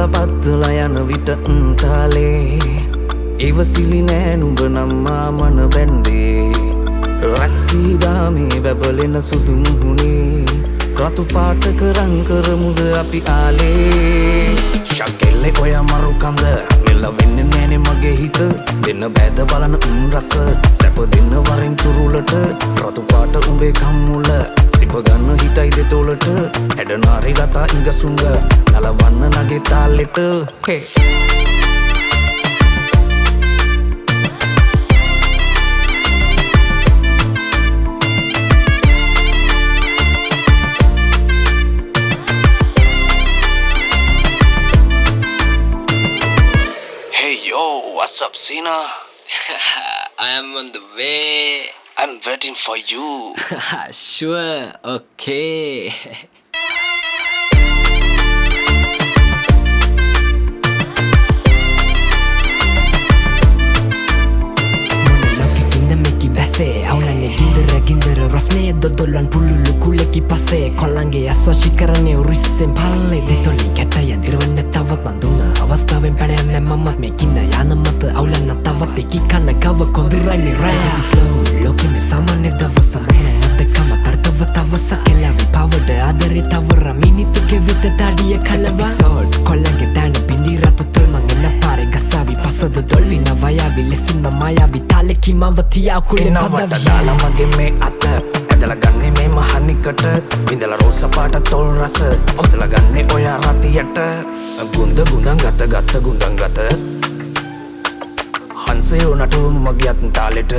පත්තල යන විට තාලේ ඉවසිලි නෑ නුඹ නම්මා මන බැන්දේ රැස්සීදා මේ බැබලෙන සුදු මුහුණේ රතු පාටක රං කරමුද අපි ආලේ ශකෙල්ලේ ඔය මරුකන්ද මෙල්ල වෙන්නේ නෑනේ මගේ හිත දෙන්න බෑද බලන රස සැප දෙන්න වරෙන් තුරුලට රතු පාට උඹේ කම්මුල සිප ගන්න හිතයි දෙතොලට හැඩනාරි ගතා ඉඟසුඟ නලවන්න නගේ තාලෙට හේ What's up, Sina? I am on the way. I'm waiting for you. Sure, okay. गिंदर रस्ने दोदोलन पुल्लु कुलेकी पसे කොල්ලන්ගේ අස්වශීකරණය උරිස්සෙන් පල්ලේ දෙතොලින් කැටය දිරවන්න තවත් මන් අවස්ථාවෙන් පැන යන්නේ මමත් මේ කින්න යන මත අවුලන්න තවත් එකි කන කව කොඳුරන්නේ රෑ ස්ලෝ ලෝකෙ මේ සාමාන්‍ය දවස මම නැතකම තර්කව තවස කෙලවි පවඩ ආදරේ තවර මිනිත්තුගේ විත තඩිය කලව එපිසෝඩ් කොල්ලන්ගේ දාන බින්දි රතු තොල් මං එන්න පාරේ ගසාවි පසද දොල්වි නවයාවි ලෙසින්ම මායාවි තාලෙකි මවතියා කුලේ පදවි දාලා මගේ මේ අත ඇදලා ගන්නේ මේ මහනිකට විඳලා රෝස පාට තොල් රස ඔසලා ගන්නේ ඔය රතියට ගුඳ ගුඳන් ගත ගුඳන් ගත හංසය නටුම මගියත් තාලෙට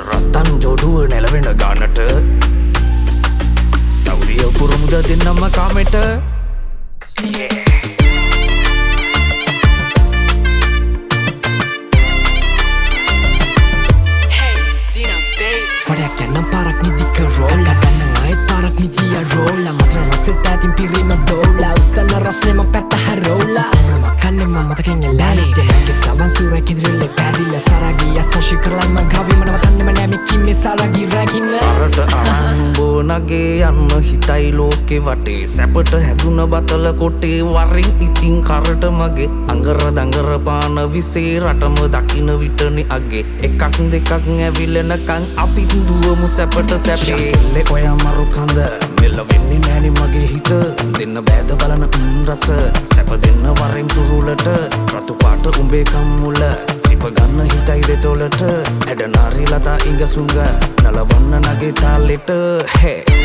රත්තන් ජෝඩුව නැලවෙන ගානට සෞරිය පුරමුද දෙන්නම කාමෙට Fadyak yanam parak nidi ka rola Danang ay parak nidi ya rola Matra rasit atin pirima dola Usana rasne ma petta harola Amna makane ma mataking elali Janage savan surai kidrile kadila Saragi ya soshi karlai ma gavi Mana matanne ma nami kimi saragi ragina අරට අනුඹෝ නගේ යන්න හිතයි ලෝකෙ වටේ සැපට හැදුන බතල කොටේ වරින් ඉතින් කරට මගේ අඟර දඟර පාන විසේ රටම දකින විටනේ අගේ එකක් දෙකක් ඇවිලෙනකන් අපිත් දුවමු සැපට සැපේ එල්ලේ ඔය මරුකන්ද මෙල්ල වෙන්නේ නෑනේ මගේ හිත දෙන්න බෑද බලන රස සැප දෙන්න වරින් තුරුලට රතු පාට උඹේ කම්මුල සිප ගන්න හිතයි දෙතොලට හැඩනාරි ලතා ඉඟසුඟ නලවන්න නගේ තාලෙට Hey